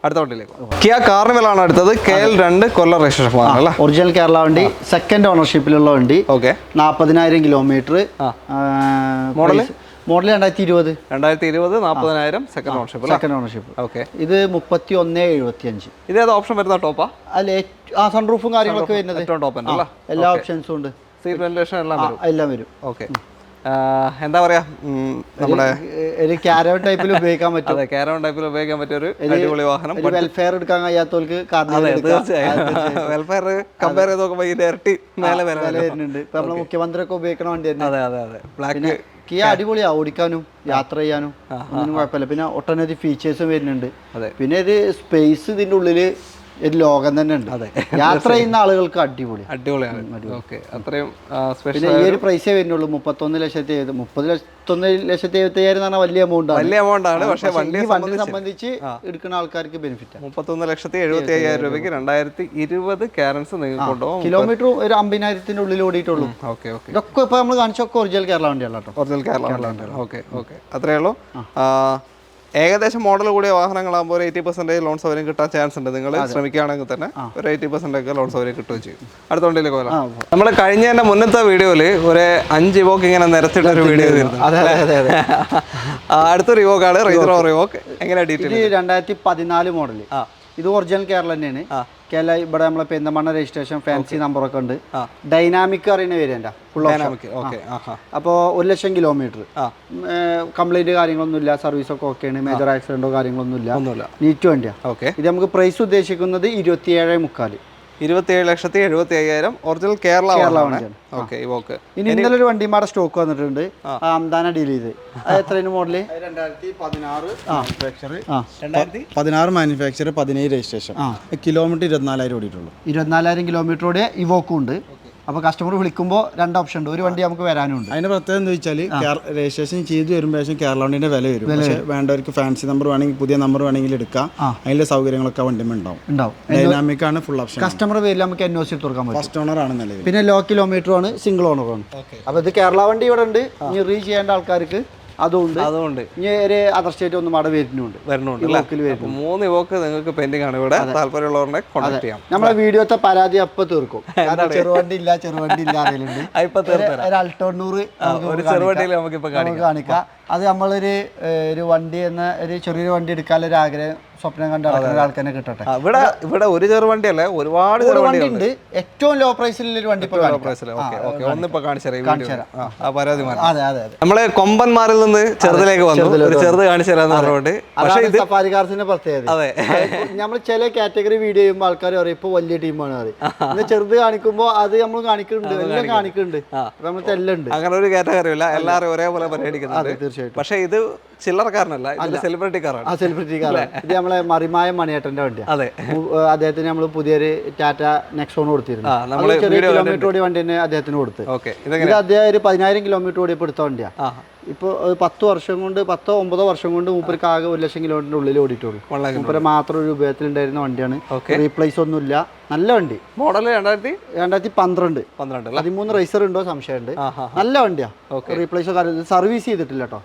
അടുത്ത വണ്ടിയിലേക്ക് കിയ കാർണിവൽ ആണ് അടുത്തത്. KL2 കൊല്ലം രജിസ്ട്രേഷൻ അല്ല, ഒറിജിനൽ കേരള വണ്ടി, സെക്കൻഡ് ഓണർഷിപ്പിലുള്ള വണ്ടി. Okay, 40,000 kilometre. Model 2020. 40,000 second ownership. Okay, ഇത് 31,75. ഇതേത് ഓപ്ഷൻ വരുന്ന ടോപ്പാ? അല്ലെ, സൺറൂഫും കാര്യങ്ങളൊക്കെ വരുന്നത് ടോപ്പ് എല്ലാ ഓപ്ഷൻസും ഉണ്ട്. സീറ്റ് വെന്റിലേഷൻ എല്ലാം വരും. ഓക്കെ, എന്താ പറയാ, നമ്മുടെ ഒരു കാരവൻ ടൈപ്പിൽ ഉപയോഗിക്കാൻ പറ്റും. അതെ, കാരവൻ ടൈപ്പിൽ ഉപയോഗിക്കാൻ പറ്റിയ ഒരു അടിപൊളി വാഹനം. വെൽഫെയർ എടുക്കാൻ കഴിയാത്തവർക്ക് തീർച്ചയായും വെൽഫെയർ കമ്പയർ ചെയ്ത് നോക്കുമ്പോൾ ഇതിന്റെ ഇരട്ടി മേലെ വില വരുന്നുണ്ട്. ഇപ്പൊ നമ്മളെ മുഖ്യമന്ത്രി ഒക്കെ ഉപയോഗിക്കണ വണ്ടി തന്നെ. അതെ. ബ്ലാക്ക് കിയ അടിപൊളിയാ, ഓടിക്കാനും യാത്ര ചെയ്യാനും ഒന്നും കുഴപ്പമില്ല. പിന്നെ ഒട്ടനവധി ഫീച്ചേഴ്സും വരുന്നുണ്ട്. പിന്നെ ഒരു സ്പേസ് ഇതിന്റെ ഉള്ളില് ഒരു ലോകം തന്നെ ഉണ്ട്. യാത്ര ചെയ്യുന്ന ആളുകൾക്ക് അടിപൊളിയാണ്. അത്രയും പിന്നെ ഈ ഒരു പ്രൈസേ വരുന്നുള്ളൂ, 31,70,000 എന്ന് പറഞ്ഞാൽ വലിയ എമൗണ്ട് ആണ്. പക്ഷേ വണ്ടിയെ സംബന്ധിച്ച് എടുക്കുന്ന ആൾക്കാർക്ക് ബെനിഫിറ്റ്. 31,75,000 രൂപയ്ക്ക് 2020 കാരൻസ് നിങ്ങൾക്ക് കൊണ്ടുപോകും. കിലോമീറ്റർ ഒരു 50,000 ഉള്ളിൽ ഓടിയിട്ടുള്ളൂ. ഇതൊക്കെ ഇപ്പൊ നമ്മൾ കാണിച്ചൊക്കെ ഒറിജിനൽ കേരള വണ്ടിയാണ് കേട്ടോ. ഒറിജിനൽ കേരള വണ്ടിയാണ്. ഓക്കെ, അത്രേ ഉള്ളൂ. ഏകദേശം മോഡൽ കൂടിയ വാഹനങ്ങളാകുമ്പോൾ ഒരു 80% ലോൺ സൗകര്യം കിട്ടാൻ ചാൻസ് ഉണ്ട്. നിങ്ങൾ ശ്രമിക്കുകയാണെങ്കിൽ തന്നെ ഒരു 80% ഒക്കെ ലോൺ സൗകര്യം കിട്ടുകയും ചെയ്യും. അടുത്ത വണ്ടിയിലേക്ക് പോകാം. നമ്മൾ കഴിഞ്ഞ തന്നെ മുന്നത്തെ വീഡിയോയിൽ ഒരു 5 ഇവോക്ക് ഇങ്ങനെ നിരത്തിട്ട ഒരു വീഡിയോ ചെയ്തിരുന്നു. അടുത്തൊരു ഇവോക്കാണ് റേഞ്ചർ റോവർ ഇവോക്ക്. എങ്ങനെയാണ് ഡീറ്റെയിൽ? 2014 മോഡൽ. ഇത് ഒറിജിനൽ കേരള തന്നെയാണ്. കേരള ഇവിടെ നമ്മളെ പെരിന്തൽമണ്ണ രജിസ്ട്രേഷൻ, ഫാൻസി നമ്പറൊക്കെ ഉണ്ട്. ഡൈനാമിക് അറിയുന്ന വേരിയന്റ് ഫുൾ ഓപ്ഷൻ. അപ്പോൾ 1,00,000 കിലോമീറ്റർ, കംപ്ലൈന്റ് കാര്യങ്ങളൊന്നും ഇല്ല, സർവീസ് ഒക്കെ ഓക്കെയാണ്, മേജർ ആക്സിഡന്റോ കാര്യങ്ങളൊന്നും ഇല്ല, നീറ്റ് വണ്ടിയാണ്. ഇത് നമുക്ക് പ്രൈസ് ഉദ്ദേശിക്കുന്നത് 27,500,000. 27,75,000 ഒറിജിനൽ കേരള വണ്ടിയാണ്. ഇനി ഇന്നലെ ഒരു വണ്ടിമാരുടെ സ്റ്റോക്ക് വന്നിട്ടുണ്ട്, അംദാന ഡീൽ ചെയ്ത്. അത് എത്രയാണ് മോഡല്? 2016 manufacture, 17 registration, kilometre 24,000 ഓടിയിട്ടുള്ളൂ. 24,000 കിലോമീറ്ററോടെ ഇവോക്കും ഉണ്ട്. അപ്പോൾ കസ്റ്റമർ വിളിക്കുമ്പോൾ 2 ഓപ്ഷൻ ഉണ്ട്, ഒരു വണ്ടി നമുക്ക് വരാനുണ്ട്. അതിന്റെ പ്രത്യേകത എന്താ വെച്ചാൽ രജിസ്ട്രേഷൻ ചെയ്ത് വരുമ്പോഴേക്കും കേരള വണ്ടിന്റെ വില വരും. പക്ഷേ വേണ്ടവർക്ക് ഫാൻസി നമ്പർ വേണമെങ്കിൽ, പുതിയ നമ്പർ വേണമെങ്കിൽ എടുക്കാം. അതിന്റെ സൗകര്യങ്ങളൊക്കെ വണ്ടിമേ ഉണ്ടാവും. ഡൈനാമിക് ആണ്, ഫുൾ ഓപ്ഷൻ. കസ്റ്റമർ പേരിൽ നമുക്ക് NOC എടുത്ത് കൊടുക്കാൻ പറ്റും. ഫസ്റ്റ് ഓണർ ആണ് നിലവിൽ. പിന്നെ ലോ കിലോമീറ്റർ ആണ്, സിംഗിൾ ഓണർ ആണ്. അപ്പോൾ ഇത് കേരള വണ്ടി ഇവിടെ ഉണ്ട്. ഇനി റീ ചെയ്യേണ്ട ആൾക്കാർക്ക് അതുകൊണ്ട് ഇനി ഒരു അതർ സ്റ്റേറ്റ് ഒന്നും അവിടെ വരുന്നുണ്ട്. 3 ഇവോക്ക് നിങ്ങൾക്ക് പെൻഡിങ് ആണ്. ഇവിടെ താല്പര്യമുള്ളവരെ കോൺടാക്ട് ചെയ്യാം. നമ്മളെ വീഡിയോത്തെ പരാതി അപ്പൊ തീർക്കും. ചെറുവണ്ടി ഇല്ല അറിയലുണ്ട്. ഒരു അൾട്ടോ 100 കാണിക്കാം. അത് നമ്മളൊരു വണ്ടി എന്ന ഒരു ചെറിയൊരു വണ്ടി എടുക്കാനുള്ള ഒരു ആഗ്രഹം, സ്വപ്നം കണ്ട് നടക്കുന്ന ആൾക്കാരെ കിട്ടട്ടെ. ഇവിടെ ഒരു ചെറു വണ്ടിയല്ല, ഒരുപാട് വണ്ടി ഉണ്ട്. ഏറ്റവും ലോ പ്രൈസിലുള്ള ഒരു വണ്ടി നമ്മള് കൊമ്പന്മാരിൽ നിന്ന് ചെറുതിലേക്ക് വന്നു, ചെറുത് കാണിച്ചു തരാന്ന് പറഞ്ഞുകൊണ്ട്. പക്ഷേ ഇത് സഫാരി കാർസിന്റെ പ്രത്യേകത. നമ്മൾ ചില കാറ്റഗറി വീഡിയോ ചെയ്യുമ്പോൾ ആൾക്കാർ പറയും ഇപ്പൊ വലിയ ടീമാണ് അത്. ചെറുത് കാണിക്കുമ്പോൾ അത് നമ്മൾ കാണിക്കുന്നുണ്ട്, എല്ലാം കാണിക്കുന്നുണ്ട്. നമുക്ക് എല്ലാം ഉണ്ട്. അങ്ങനെ ഒരു കാറ്റഗറി ഇല്ല, എല്ലാവരും ഒരേപോലെ പരിഗണിക്കുന്നുണ്ട്. പക്ഷേ ഇത് ചില്ലറക്കാരനല്ല, ഇത് സെലിബ്രിറ്റി കാറാണ്. സെലിബ്രിറ്റി കാറാണ്. ഇത് നമ്മളെ മറിമായ മണിയേട്ടന്റെ വണ്ടിയാണ്. അതെ, അദ്ദേഹത്തിന് നമ്മൾ പുതിയൊരു ടാറ്റ നെക്സോൺ കൊടുത്തിരുന്നു. ചെറിയ കിലോമീറ്റർ ഓടിയ വണ്ടി തന്നെ അദ്ദേഹത്തിന് കൊടുത്ത്. ഇത് അദ്ദേഹം ഒരു 10,000 കിലോമീറ്റർ ഓടിയപ്പോൾ എടുത്ത വണ്ടിയാണ്. ഇപ്പോൾ 10-9 വർഷം കൊണ്ട് മൂപ്പർക്ക് ആകെ 1,00,000 കിലോമീറ്ററിന്റെ ഉള്ളിൽ ഓടിയിട്ടുള്ളൂ. മൂപ്പര് മാത്രം ഒരു ഉപയോഗത്തിലുണ്ടായിരുന്ന വണ്ടിയാണ്. റീപ്ലേസ് ഒന്നുമില്ല, നല്ല വണ്ടി. മോഡൽ 2012 13 റേസർ ഉണ്ടോ സംശയമുണ്ട്. നല്ല വണ്ടിയാ. റീപ്ലേസോ സർവീസ് ചെയ്തിട്ടില്ല കേട്ടോ.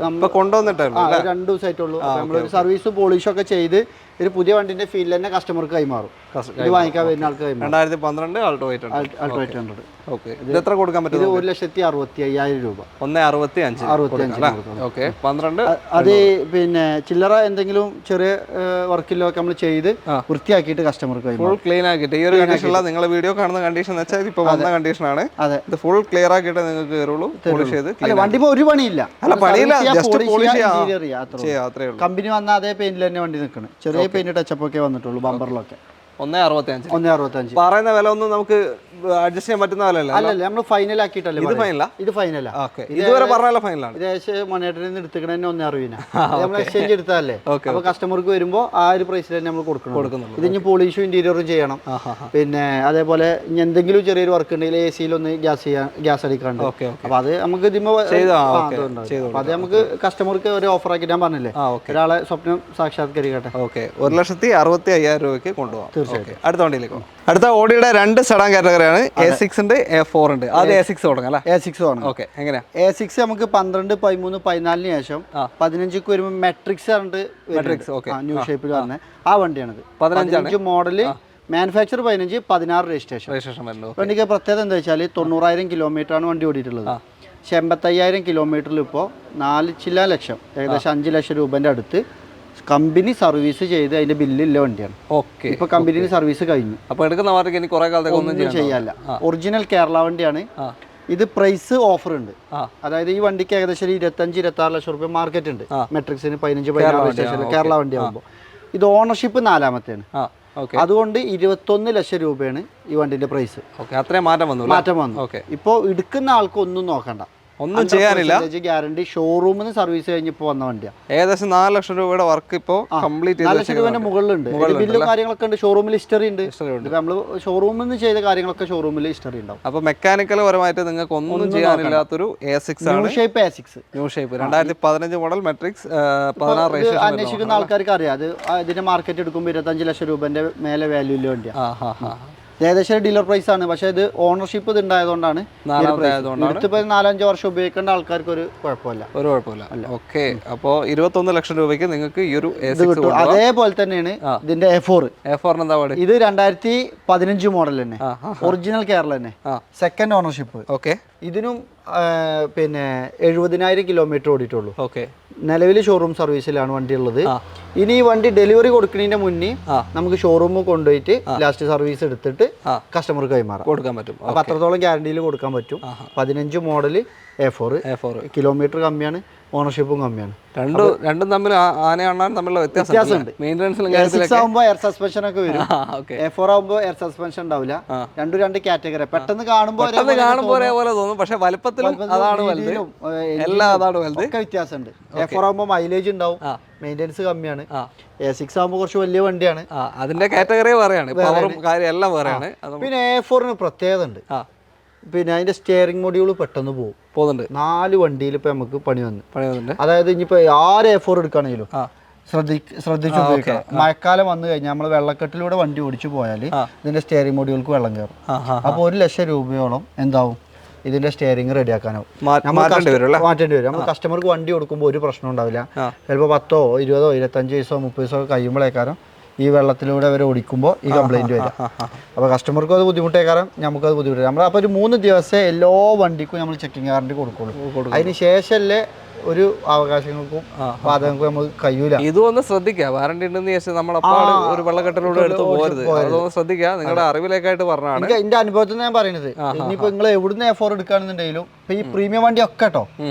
നമ്മൾ കൊണ്ടുവന്നിട്ടേ 2 ദിവസമായിട്ടുള്ളൂ. നമ്മളൊരു സർവീസ് പോളിഷൊക്കെ ചെയ്ത് ഒരു പുതിയ വണ്ടിന്റെ ഫീൽ തന്നെ കസ്റ്റമർക്ക് കൈമാറും. ഇത് വാങ്ങിക്കാൻ വരുന്ന ആൾക്ക് കൈമാറും. 2012 Alto 800. ഇത് എത്ര കൊടുക്കാൻ പറ്റും? ഇത് 1,65,000 രൂപ. 1,65,000. അത് പിന്നെ ചില്ലറ എന്തെങ്കിലും ചെറിയ വർക്കിലൊക്കെ നമ്മൾ ചെയ്ത് വൃത്തിയാക്കിയിട്ട് കസ്റ്റമർക്ക് ഫുൾ ക്ലീൻ ആക്കിയിട്ട് ഈ ഒരു കണ്ടീഷനുള്ള നിങ്ങളെ വീഡിയോ കാണുന്ന കണ്ടീഷൻ എന്ന് വെച്ചാൽ ഇപ്പൊ വന്ന കണ്ടീഷനാണ്. ഇത് ഫുൾ ക്ലിയർ ആക്കിയിട്ട് നിങ്ങൾക്ക് കയറുള്ളൂ. പോളിഷ് ചെയ്ത് വണ്ടി ഒരു പണിയില്ല. കമ്പനി വന്ന അതേ പെയിന്റിൽ തന്നെ വണ്ടി നിൽക്കണം. ചെറിയ പെയിന്റ് ടച്ചപ്പ് ഒക്കെ വന്നിട്ടുള്ളൂ ബമ്പറിലൊക്കെ. 1,65,000 പറയുന്ന വില ഒന്നും നമുക്ക് അഡ്ജസ്റ്റ് ചെയ്യാൻ പറ്റുന്ന വില അല്ലല്ല. നമ്മൾ ഫൈനൽ ആക്കിയിട്ടല്ലേ. ഇത് ഫൈനലാ. ഇതുവരെ പറഞ്ഞ ഫൈനലാണ്. മണിയേട്ടനിൽ നിന്ന് എടുത്തിക്കണ 1,60,000 നമ്മൾ എക്സ്ചേഞ്ച് എടുത്താലേ. അപ്പൊ കസ്റ്റമർക്ക് വരുമ്പോൾ ആ ഒരു പ്രൈസിൽ തന്നെ നമ്മൾ കൊടുക്കണം. ഇത് ഇനി പോളിഷും ഇന്റീരിയറും ചെയ്യണം. പിന്നെ അതേപോലെ ഇനി എന്തെങ്കിലും ചെറിയൊരു വർക്ക് ഉണ്ടെങ്കിൽ AC-യിലൊന്ന് ഗ്യാസ് അടിക്കാണ്ട്. അപ്പൊ അത് നമുക്ക് അത് നമുക്ക് കസ്റ്റമർക്ക് ഒരു ഓഫർ ആക്കി ഞാൻ പറഞ്ഞില്ലേ, ഒരാളെ സ്വപ്നം സാക്ഷാത്കരിക്കട്ടെ. 1,65,000 രൂപയ്ക്ക് കൊണ്ടുപോകാം. അടുത്ത വണ്ടിയിലേക്ക് അടുത്ത ഓഡിയുടെ 2 സെഡാൻ കാറ്റഗറിയാണ്. A6 ഉണ്ട്, A4 ഉണ്ട്. അത് A6 തുടങ്ങാം അല്ലേ? A6 ആണ്. എങ്ങനെയാ? A6 നമുക്ക് 12, 13, 14 ശേഷം 15 വരുമ്പോൾ മെട്രിക്സ് ന്യൂ ഷേപ്പിൽ പറഞ്ഞ ആ വണ്ടിയാണിത്. 15 മോഡല്, മാനുഫാക്ചർ 15, 16 രജിസ്ട്രേഷൻ. വണ്ടിക്ക് പ്രത്യേകത എന്താ വെച്ചാൽ 90,000 കിലോമീറ്റർ ആണ് വണ്ടി ഓടിയിട്ടുള്ളത്. 85,000 കിലോമീറ്ററിൽ ഇപ്പോൾ 4 ലക്ഷം ഏകദേശം 5 ലക്ഷം രൂപന്റെ അടുത്ത് കമ്പനി സർവീസ് ചെയ്ത് അതിന്റെ ബില്ലില്ല വണ്ടിയാണ്. ഇപ്പൊ കമ്പനി സർവീസ് കഴിഞ്ഞു. അപ്പൊ എടുക്കുന്ന മാർക്ക് ഇനി കുറെ കാലത്തേക്ക് ഒന്നും ചെയ്യാല്ല. ഒറിജിനൽ കേരള വണ്ടിയാണ്. ഇത് പ്രൈസ് ഓഫർ ഉണ്ട്. അതായത് ഈ വണ്ടിക്ക് ഏകദേശം 25-26 ലക്ഷം രൂപ മാർക്കറ്റ് ഉണ്ട്. മെട്രിക്സിന് 15-16 കേരള വണ്ടി ആകുമ്പോൾ ഇത് ഓണർഷിപ്പ് 4ാമത്തെയാണ്. അതുകൊണ്ട് 21 ലക്ഷം രൂപയാണ് ഈ വണ്ടിന്റെ പ്രൈസ്. അത്രയും മാറ്റം വന്നു. ഇപ്പൊ എടുക്കുന്ന ആൾക്ക് ഒന്നും നോക്കണ്ട, ഒന്നും ചെയ്യാനില്ല. ഗ്യാരണ്ടി. ഷോറൂമിൽ നിന്ന് സർവീസ് കഴിഞ്ഞപ്പോ വന്ന വണ്ടിയാണ്. ഏകദേശം 4 ലക്ഷം രൂപയുടെ വർക്ക് ഇപ്പോൾ കംപ്ലീറ്റ് 4 ലക്ഷം രൂപന്റെ മുകളിലുണ്ട്. ബില്ലും കാര്യങ്ങളൊക്കെ ഉണ്ട്. ഷോറൂമിൽ ഹിസ്റ്ററി ഉണ്ട്. നമ്മൾ ഷോറൂമിൽ നിന്ന് ചെയ്ത കാര്യങ്ങളൊക്കെ ഷോറൂമിൽ ഹിസ്റ്ററി ഉണ്ടാവും. അപ്പൊ മെക്കാനിക്കൽ പരമായിട്ട് നിങ്ങൾക്ക് ഒന്നും ചെയ്യാനില്ലാത്തൊരു A6 ആണ്. New shape A6 2015 model matrix 16 registration. അന്വേഷിക്കുന്ന ആൾക്കാർക്ക് അറിയാം. അത് ഇതിന്റെ മാർക്കറ്റ് എടുക്കുമ്പോൾ 25 ലക്ഷം രൂപന്റെ മേലെ വാല്യൂ ഇല്ല വണ്ടിയാണ്. ഏകദേശം ഡീലർ പ്രൈസ് ആണ്. പക്ഷെ ഇത് ഓണർഷിപ്പ് ഇത് ഉണ്ടായതുകൊണ്ടാണ്. എടുത്തിപ്പോ 4-5 വർഷം ഉപയോഗിക്കേണ്ട ആൾക്കാർക്ക് ഒരു കുഴപ്പമില്ല. ഓക്കെ. അപ്പോ 21 ലക്ഷം രൂപയ്ക്ക് നിങ്ങൾക്ക് ഈ ഒരു അതേപോലെ തന്നെയാണ് ഇതിന്റെ A4. എന്താ പാട്? ഇത് 2015 മോഡൽ തന്നെ, ഒറിജിനൽ കേരള തന്നെ, സെക്കൻഡ് ഓണർഷിപ്പ്. ഇതിനും പിന്നെ 70,000 കിലോമീറ്റർ ഓടിയിട്ടുള്ളൂ. നിലവിൽ ഷോറൂം സർവീസിലാണ് വണ്ടി ഉള്ളത്. ഇനി ഈ വണ്ടി ഡെലിവറി കൊടുക്കുന്നതിന്റെ മുന്നേ നമുക്ക് ഷോറൂമിൽ കൊണ്ടുപോയിട്ട് ലാസ്റ്റ് സർവീസ് എടുത്തിട്ട് കസ്റ്റമർക്ക് കൈമാറാം, കൊടുക്കാൻ പറ്റും. അപ്പൊ അത്രത്തോളം ഗ്യാരണ്ടിയിൽ കൊടുക്കാൻ പറ്റും. 15 മോഡൽ A4 കിലോമീറ്റർ കമ്മിയാണ്, ഓണർഷിപ്പും കമ്മിയാണ്. രണ്ടും തമ്മിൽ തമ്മിലുള്ള വ്യത്യാസമുണ്ട്. A6 ആകുമ്പോൾ എയർ സസ്പെൻഷൻ ഒക്കെ വരും. A4 ആകുമ്പോൾ എയർ സസ്പെൻഷൻ ഉണ്ടാവില്ല. രണ്ടും 2 കാറ്റഗറി. പെട്ടെന്ന് കാണുമ്പോൾ ഒരേപോലെ തോന്നും, പക്ഷെ വലുപ്പത്തിലും ഒക്കെ വ്യത്യാസമുണ്ട്. A4 ആകുമ്പോൾ മൈലേജ് ഉണ്ടാവും, മെയിൻ്റെനൻസ് കമ്മിയാണ്. A6 ആകുമ്പോൾ കുറച്ച് വലിയ വണ്ടിയാണ്. അതിന്റെ കാറ്റഗറി പറയാണ്, പവറും കാര്യം എല്ലാം പറയാണ്. പിന്നെ A4 പ്രത്യേകത ഉണ്ട്. പിന്നെ അതിന്റെ സ്റ്റിയറിംഗ് മൊഡ്യൂൾ പെട്ടെന്ന് പോകുന്നുണ്ട്. 4 വണ്ടിയിൽ ഇപ്പൊ നമുക്ക് പണി വന്നിട്ടുണ്ട്. അതായത് ഇനിയിപ്പോ ആര് A4 എടുക്കുകയാണെങ്കിലും ശ്രദ്ധിച്ചു ഉപയോഗിക്കണം. മഴക്കാലം വന്നു കഴിഞ്ഞാൽ നമ്മൾ വെള്ളക്കെട്ടിലൂടെ വണ്ടി ഓടിച്ചു പോയാൽ ഇതിന്റെ സ്റ്റിയറിംഗ് മൊഡ്യൂൾക്ക് വെള്ളം കയറും. അപ്പോൾ 1 ലക്ഷം രൂപയോളം എന്താവും ഇതിന്റെ സ്റ്റിയറിംഗ് റെഡിയാക്കാനാവും, മാറ്റേണ്ടി വരും. നമ്മൾ കസ്റ്റമർക്ക് വണ്ടി കൊടുക്കുമ്പോൾ ഒരു പ്രശ്നം ഉണ്ടാവില്ല. ചിലപ്പോൾ 10, 20, 25 ദിവസമോ 30 ദിവസമോ കഴിയുമ്പോഴേക്കാരം ഈ വെള്ളത്തിലൂടെ അവർ ഓടിക്കുമ്പോൾ ഈ കംപ്ലൈന്റ് വരാം. അപ്പോൾ കസ്റ്റമർക്കും അത് ബുദ്ധിമുട്ടേക്കാരം, നമുക്കത് ബുദ്ധിമുട്ട്. നമ്മൾ അപ്പോൾ ഒരു 3 ദിവസം എല്ലാ വണ്ടിക്കും നമ്മൾ ചെക്കിങ് ഗ്യാരണ്ടി കൊടുക്കുള്ളൂ. അതിന് ശേഷമല്ലേ ഒരു അവകാശങ്ങൾക്കും വാദങ്ങൾക്കും നമുക്ക് കഴിയൂല. ഇതൊന്ന് ശ്രദ്ധിക്കുക. വാറണ്ടി ഉണ്ടെന്ന് ചോദിച്ചാൽ നമ്മൾ ഒരു വെള്ളക്കെട്ടിലൂടെ എടുത്ത് പോകരുത്. അതൊന്ന് ശ്രദ്ധിക്കുക. നിങ്ങളുടെ അറിവിലേക്കായിട്ട് പറഞ്ഞാണ്, എന്റെ അനുഭവത്തിൽ ഞാൻ പറയുന്നത്. ഇനിയിപ്പോ നിങ്ങൾ എവിടുന്ന് A4 എടുക്കുകയാണെന്നുണ്ടെങ്കിലും ഇപ്പൊ ഈ പ്രീമിയം വണ്ടി ഒക്കെ കേട്ടോ,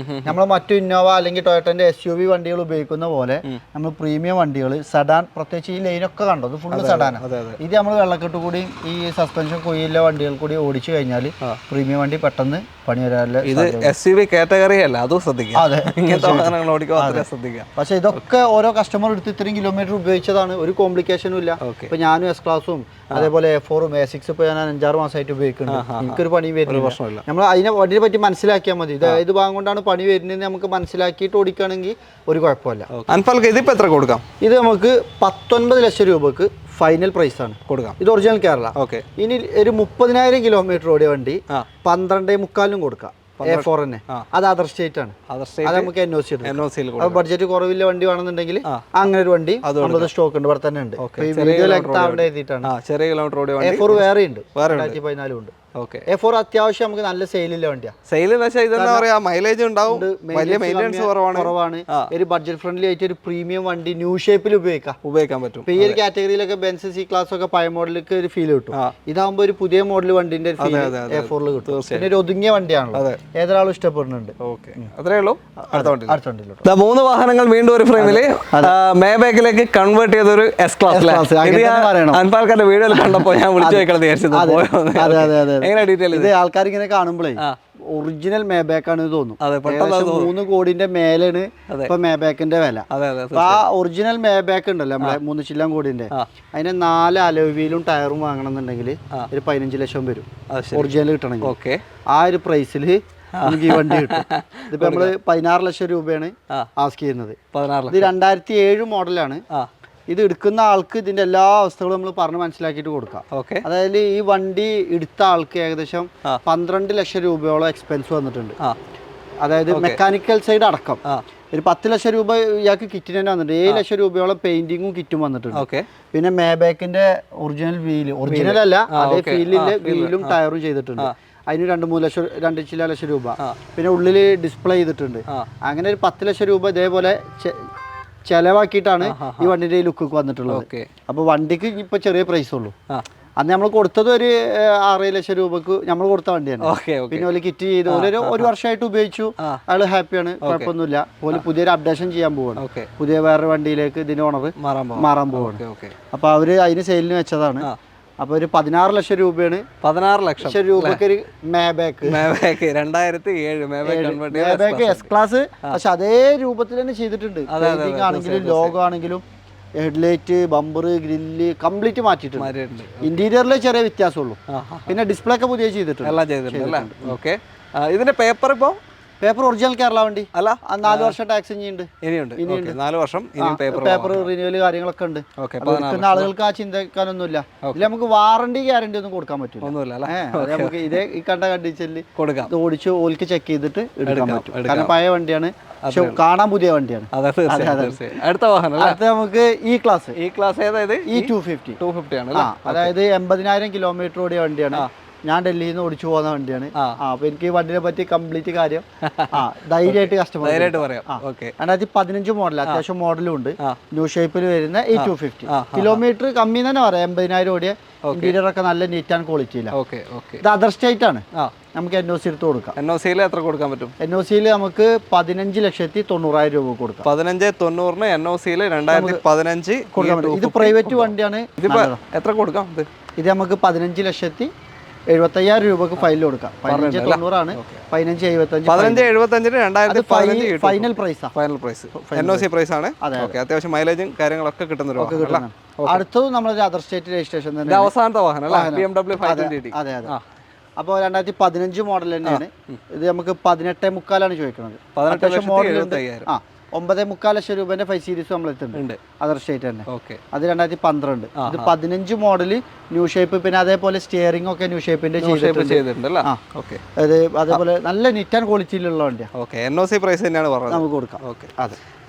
നമ്മൾ മറ്റു ഇന്നോവ അല്ലെങ്കിൽ ടൊയോട്ടന്റെ SUV വണ്ടികൾ ഉപയോഗിക്കുന്ന പോലെ നമ്മൾ പ്രീമിയം വണ്ടികൾ സെഡാൻ, പ്രത്യേകിച്ച് ഈ ലൈനൊക്കെ കണ്ടോ, ഇത് ഫുള്ള് സെഡാനാണ്. ഇത് നമ്മൾ വെള്ളക്കെട്ട് കൂടി ഈ സസ്പെൻഷൻ കുഴിയിലെ വണ്ടികൾ കൂടി ഓടിച്ചു കഴിഞ്ഞാൽ പ്രീമിയം വണ്ടി പെട്ടെന്ന് പണി വരാനുള്ള. ഇത് SUV കാറ്റഗറി അല്ല, അതും ശ്രദ്ധിക്കുക. അതെ, ഇങ്ങനത്തെ വാഹനങ്ങൾ ഓടിക്കുമ്പോൾ അത്രയും ശ്രദ്ധിക്കാം. പക്ഷെ ഇതൊക്കെ ഓരോ കസ്റ്റമർ എടുത്ത് ഇത്രയും കിലോമീറ്റർ ഉപയോഗിച്ചതാണ്, ഒരു കോംപ്ലിക്കേഷനും ഇല്ല. ഇപ്പൊ ഞാനും എസ് ക്ലാസും അതേപോലെ A4 A6 ഇപ്പൊ ഞാൻ 5-6 മാസമായിട്ട് ഉപയോഗിക്കുന്നുണ്ട്. എനിക്കൊരു പണി വരുന്നില്ല. നമ്മൾ അതിനെ വണ്ടിയെ പറ്റി മനസ്സിലാക്കിയാൽ മതി. ഇത് ഏത് ഭാഗം കൊണ്ടാണ് പണി വരുന്നത് നമുക്ക് മനസ്സിലാക്കിയിട്ട് ഓടിക്കുകയാണെങ്കിൽ ഒരു കുഴപ്പമില്ല. അൻഫാൽക്ക് ഇതിപ്പോ എത്ര കൊടുക്കാം? ഇത് നമുക്ക് 19 ലക്ഷം രൂപക്ക് ഫൈനൽ പ്രൈസ് ആണ് കൊടുക്കാം. ഇത് ഒറിജിനൽ കേരള. ഇനി ഒരു 30,000 കിലോമീറ്റർ ഓടിയ വണ്ടി 12.25 കൊടുക്കാം. A4 തന്നെ. അത് അതർ സ്റ്റേറ്റ് ആണ്. അത് നമുക്ക് NOC എടുക്കാം. ബഡ്ജറ്റ് കുറവില്ല വണ്ടി വേണമെന്നുണ്ടെങ്കിൽ അങ്ങനെ ഒരു വണ്ടി നമ്മുടെ സ്റ്റോക്ക് ഉണ്ട്, ഇവിടെ തന്നെ ഉണ്ട്. ചെറിയ കിലോമീറ്റർ ഓടിയ A4 വേറെ ഉണ്ട്, 2014 ഉണ്ട്. A4 അത്യാവശ്യം നമുക്ക് നല്ല സെയിലില്ല വണ്ടിയാണ്. മൈലേജ് ഉണ്ടാവും, വലിയ മെയിൻ്റെനൻസ് കുറവാണ്. ഒരു ബഡ്ജറ്റ് ഫ്രണ്ട്ലി ആയിട്ട് ഒരു പ്രീമിയം വണ്ടി ന്യൂ ഷേപ്പിൽ ഉപയോഗിക്കാൻ പറ്റും. ഈ ഒരു കാറ്റഗറിയിലൊക്കെ ബെൻസ് C ക്ലാസ് ഒക്കെ പഴയ മോഡലിലേക്ക് ഒരു ഫീൽ കിട്ടും. ഇതാകുമ്പോൾ ഒരു പുതിയ മോഡൽ വണ്ടിന്റെ ഒരു ഫീൽ A4 കിട്ടും. പിന്നെ ഒരു ഒതുങ്ങിയ വണ്ടിയാണല്ലോ, ഏതൊരാളും ഇഷ്ടപ്പെടുന്നുണ്ട്. അത്രേ ഉള്ളൂ. അടുത്ത 3 വാഹനങ്ങൾ വീണ്ടും ഒരു ഫ്രെയിമില് മേബാക്കിലേക്ക് കൺവേർട്ട് ചെയ്തൊരു എസ് ക്ലാസ്. അൻഫാൽക്കാരുടെ വീഡിയോയിൽ കണ്ടപ്പോൾ ഞാൻ വിളിച്ചു വെക്കണം വിചാരിച്ചത്. ഇത് ആൾക്കാർ ഇങ്ങനെ കാണുമ്പോഴേ ഒറിജിനൽ മേബാക്ക് ആണ് തോന്നും. 3 കോടിന്റെ മേലാണ് ഇപ്പൊ മേബാക്കിന്റെ വില. ആ ഒറിജിനൽ മേബാക്ക് ഉണ്ടല്ലോ നമ്മളെ 3 ചില്ലം കോടിന്റെ, അതിന് 4 അലോയിലും ടയറും വാങ്ങണമെന്നുണ്ടെങ്കിൽ ഒരു 15 ലക്ഷം വരും ഒറിജിനൽ കിട്ടണമെങ്കിൽ. ആ ഒരു പ്രൈസിൽ നമുക്ക് ഈ വണ്ടി കിട്ടും. ഇതിപ്പോ നമ്മള് 16 ലക്ഷം രൂപയാണ് ആസ്ക് ചെയ്യുന്നത്. ഇത് 2007 മോഡലാണ്. ഇത് എടുക്കുന്ന ആൾക്ക് ഇതിന്റെ എല്ലാ അവസ്ഥകളും നമ്മൾ പറഞ്ഞ് മനസ്സിലാക്കിയിട്ട് കൊടുക്കാം. അതായത് ഈ വണ്ടി എടുത്ത ആൾക്ക് ഏകദേശം 12 ലക്ഷം രൂപയോളം എക്സ്പെൻസ് വന്നിട്ടുണ്ട്. അതായത് മെക്കാനിക്കൽ സൈഡ് അടക്കം ഒരു 10 ലക്ഷം രൂപ ഇയാൾക്ക് കിറ്റിന് തന്നെ വന്നിട്ടുണ്ട്. 7 ലക്ഷം രൂപയോളം പെയിന്റിങ്ങും കിറ്റും വന്നിട്ടുണ്ട്. പിന്നെ മേബാക്കിന്റെ ഒറിജിനൽ വീല്, ഒറിജിനൽ അല്ല അതേ ഫീലില് വീലും ടയറും ചെയ്തിട്ടുണ്ട്. അതിന് 2-3 ലക്ഷം രൂപ. പിന്നെ ഉള്ളിൽ ഡിസ്പ്ലേ ചെയ്തിട്ടുണ്ട്. അങ്ങനെ ഒരു 10 ലക്ഷം രൂപ ഇതേപോലെ ചെലവാക്കിയിട്ടാണ് ഈ വണ്ടിന്റെ ലുക്ക് വന്നിട്ടുള്ളത്. അപ്പൊ വണ്ടിക്ക് ഇപ്പൊ ചെറിയ പ്രൈസ് ഉള്ളൂ. അന്ന് നമ്മൾ കൊടുത്തത് ഒരു 6 ലക്ഷം രൂപക്ക് നമ്മൾ കൊടുത്ത വണ്ടിയാണ്. പിന്നെ ഓല് കിറ്റ് ചെയ്ത് ഒരു വർഷമായിട്ട് ഉപയോഗിച്ചു. അയാള് ഹാപ്പിയാണ്, കുഴപ്പമൊന്നുമില്ല. ഓല് പുതിയൊരു അപ്ഡേഷൻ ചെയ്യാൻ പോവാണ്, പുതിയ വേറെ വണ്ടിയിലേക്ക് ഇതിന്റെ ഓണർ മാറാൻ പോവാണ്. അപ്പൊ അവര് അതിന് സെയിലിന് വെച്ചതാണ്. അപ്പൊ ഒരു 16 ലക്ഷം രൂപയാണ്. 16 ലക്ഷം രൂപക്ക് ഒരു മേബാക്ക് 2007 മേബാക്ക് എസ് ക്ലാസ്. പക്ഷെ അതേ രൂപത്തിൽ തന്നെ ചെയ്തിട്ടുണ്ട്. ആണെങ്കിലും ലോഗോ ആണെങ്കിലും ഹെഡ്ലൈറ്റ്, ബമ്പർ, ഗ്രില്ല് കംപ്ലീറ്റ് മാറ്റിയിട്ടുണ്ട്. ഇന്റീരിയറിൽ ചെറിയ വ്യത്യാസമുള്ളൂ. പിന്നെ ഡിസ്പ്ലേ ഒക്കെ പുതിയ ചെയ്തിട്ടുണ്ട്. ഇതിന്റെ പേപ്പർ ഇപ്പോ പേപ്പർ ഒറിജിനൽ കേരള വണ്ടി അല്ല. 4 വർഷം ടാക്സ് ഇനിയുണ്ട്. 4 വർഷം പേപ്പർ റിന്യൂവൽ കാര്യങ്ങളൊക്കെ ഉണ്ട്. ആളുകൾക്ക് ആ ചിന്തിക്കാനൊന്നുമില്ല. ഇതിൽ നമുക്ക് വാറണ്ടി ഗ്യാരണ്ടി ഒന്നും കൊടുക്കാൻ പറ്റില്ല. നമുക്ക് ഇതേ ഈ കണ്ട കണ്ടീഷനിൽ ഓടിച്ച് ഓൽക്ക് ചെക്ക് ചെയ്തിട്ട് എടുക്കാൻ പറ്റും. കാരണം പഴയ വണ്ടിയാണ്, പക്ഷെ കാണാൻ പുതിയ വണ്ടിയാണ്. അടുത്ത വാഹനം നമുക്ക് ഈ ക്ലാസ് ഏതായത് E250 ആണ്. അതായത് 80,000 കിലോമീറ്റർ ഓടിയ വണ്ടിയാണ്. ഞാൻ ഡൽഹിയിൽ നിന്ന് ഓടിച്ചു പോകുന്ന വണ്ടിയാണ്. അപ്പൊ എനിക്ക് ഈ വണ്ടിനെ പറ്റി കംപ്ലീറ്റ് കാര്യം ധൈര്യമായിട്ട് കസ്റ്റമർ 2015 മോഡൽ, അത്യാവശ്യം മോഡലും ഉണ്ട്. ന്യൂ ഷേപ്പിൽ വരുന്ന E250. കിലോമീറ്റർ കമ്മി തന്നെ പറയാം. 80,000 ഓടിയ ഇന്റീരിയർ ഒക്കെ നല്ല നീറ്റ് ആൻഡ് ക്വാളിറ്റി ഇല്ല. ഇത് അതർ സ്റ്റേറ്റ് ആണ്. നമുക്ക് NOC എടുത്ത് കൊടുക്കാം. NOCയിൽ എത്ര കൊടുക്കാൻ പറ്റും? NOCയിൽ നമുക്ക് 15,90,000 രൂപ കൊടുക്കാം. 15,90,000 NOCയിൽ 2015 കൊടുക്കാൻ പറ്റും. ഇത് പ്രൈവറ്റ് വണ്ടിയാണ്. എത്ര കൊടുക്കാം? ഇത് നമുക്ക് 15,75,000 രൂപക്ക് ഫൈനൽ കൊടുക്കാം. 15,90,000 ആണ്. 15,75,000 ഫൈനൽ പ്രൈസ്. NOC പ്രൈസ് ആണ്. അത്യാവശ്യം മൈലേജും കാര്യങ്ങളൊക്കെ കിട്ടുന്ന. അടുത്തത് നമ്മളൊരു അതർ സ്റ്റേറ്റ് രജിസ്ട്രേഷൻ തന്നെ. അവസാനത്തെ വാഹനം BMW 520. അതെ. അപ്പോൾ 2015 മോഡൽ തന്നെയാണ്. ഇത് നമുക്ക് 18,75,000 ചോദിക്കുന്നത്. 9.25 ലക്ഷം രൂപേന്റെ 5 സീരീസ് നമ്മൾ എത്തുന്നുണ്ട് അതർ സ്റ്റേറ്റ് തന്നെ. അത് 2012. ഇത് 15 മോഡല് ന്യൂ ഷേപ്പ്. പിന്നെ അതേപോലെ സ്റ്റിയറിംഗ് ഒക്കെ ന്യൂ ഷേപ്പിന്റെ ചെയ്തിട്ടുണ്ട്. അതേപോലെ നല്ല നീറ്റ് ആൻഡ് ക്വാളിറ്റിയിലുള്ള വണ്ടിയാണ്. NOC പ്രൈസ് തന്നെയാണ് പറഞ്ഞത്, നമുക്ക് കൊടുക്കാം.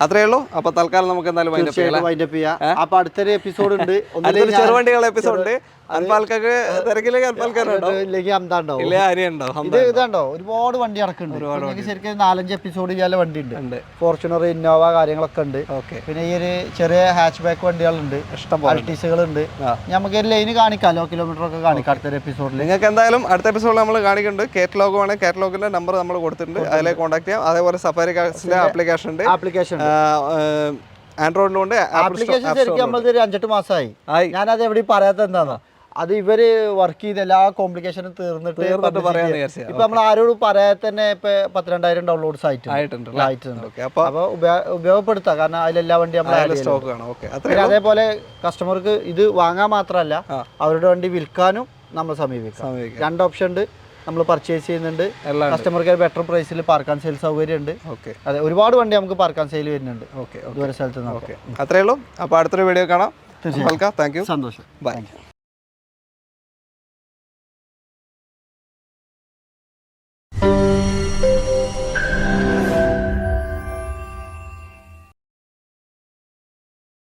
അത്രേ ഉള്ളൂ. അപ്പൊ തൽക്കാലം നമുക്ക് എന്തായാലും വൈൻഡപ്പ് ചെയ്യാം. അപ്പൊ അടുത്തൊരു എപ്പിസോഡ് ഉണ്ട്, ചെറുവണ്ടികളുടെ എപ്പിസോഡ്. അൻഫാൽക്കൊക്കെ തിരക്കിലേക്ക് ഇതാണ്ടോ ഒരുപാട് വണ്ടി ഇറക്കുന്നുണ്ട്. ശരിക്കും 4-5 എപ്പിസോഡ് ചെയ്യാൻ വണ്ടി ഉണ്ട്. ഫോർച്യൂണർ, ഇന്നോവ കാര്യങ്ങളൊക്കെ ഉണ്ട്. പിന്നെ ഈ ഒരു ചെറിയ ഹാച്ച് ബാക്ക് വണ്ടികളുണ്ട്, ഇഷ്ടം ആർട്ടിസുകളുണ്ട്. നമുക്ക് ഒരു ലൈന് കാണിക്കാമല്ലോ, കിലോമീറ്റർ ഒക്കെ കാണിക്കാം അടുത്തൊരു എപ്പിസോഡിൽ. നിങ്ങൾക്ക് എന്തായാലും അടുത്ത എപ്പിസോഡിൽ നമ്മൾ കാണിക്കുന്നുണ്ട്. കാറ്റലോഗ് ആണ്, കാറ്റലോഗിന്റെ നമ്പർ നമ്മൾ കൊടുത്തിട്ടുണ്ട്, അതിലേക്ക് കോൺടാക്ട് ചെയ്യാം. അതേപോലെ സഫാരി കാർസിന്റെ ആപ്ലിക്കേഷൻ ഉണ്ട്. ആൻഡ്രോയിഡിലുണ്ട്. ആപ്ലിക്കേഷൻ ശരിക്കും നമ്മൾ 5-8 മാസമായി. ഞാനത് എവിടെ പറയാത്ത എന്താണോ, അത് ഇവര് വർക്ക് ചെയ്ത് എല്ലാ കോംപ്ലിക്കേഷനും തീർന്നിട്ട് പറയാന്ന് വിചാരിച്ചു. ഇപ്പൊ നമ്മൾ ആരോട് പറയാതെ തന്നെ ഇപ്പൊ 12,000 ഡൗൺലോഡ്സ് ആയിട്ടുണ്ട്. അപ്പൊ അപ്പൊ ഉപയോഗപ്പെടുത്താം, കാരണം അതിലെല്ലാ വണ്ടി നമ്മൾ സ്റ്റോക്ക് ആണ്. ഓക്കെ, അതേപോലെ കസ്റ്റമർക്ക് ഇത് വാങ്ങാൻ മാത്രമല്ല അവരുടെ വണ്ടി വിൽക്കാനും നമ്മൾ സമീപിക്കാം. 2 ഓപ്ഷൻ ഉണ്ട്. നമ്മൾ പർച്ചേസ് ചെയ്യുന്നുണ്ട്, കസ്റ്റമർക്ക് ബെറ്റർ പ്രൈസിൽ പാർക്ക് ആൻഡ് സെയിൽ സൗകര്യം ഉണ്ട്. ഓക്കെ, അതെ, ഒരുപാട് വണ്ടി നമുക്ക് പാർക്ക് ആൻഡ് സെയിൽ വരുന്നുണ്ട്. ഓക്കെ, ദൂര സ്ഥലത്ത്. അത്രേ ഉള്ളൂ. അപ്പോൾ അടുത്തൊരു വീഡിയോ കാണാം. Thank you. സന്തോഷം. ബൈ.